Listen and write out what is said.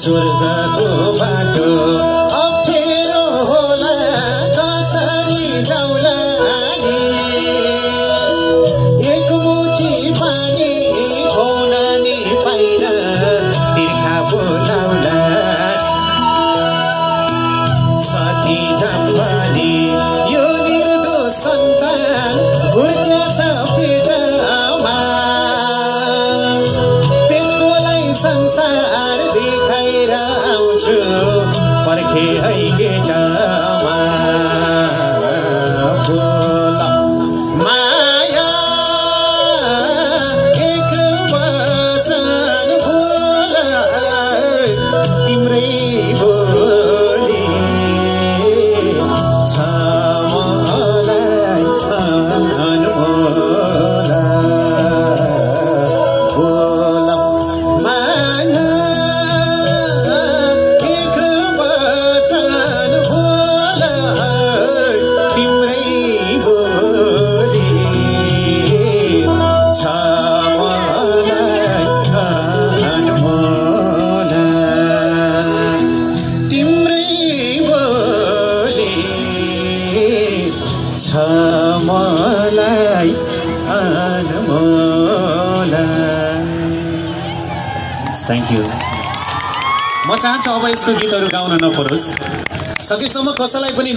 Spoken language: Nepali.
स्वर्गको बाटो अप्ठ्यारो होला कसरी जाउला नि एक मुठी पानी खुवाउन नि पाइन तिर्खा बोलाउला साथी जम्बानी यो निर्दोष सन्तान हुर्केछ पेटमा पेटकोलाई संसार देखाएर आउँछु पर्खे है केटामा बोला माया एक वचन बोला तिम्रै बोली छ मलाई अनमोला बोला माया एक वचन बोला तिम्रै बोली छ मलाई अनमोला तिम्रै बोली छ मलाई अनमोला। Thank you. म चाहन्छु अब यस्तो गीतहरू गाउन नपरोस्, सकेसम्म कसैलाई पनि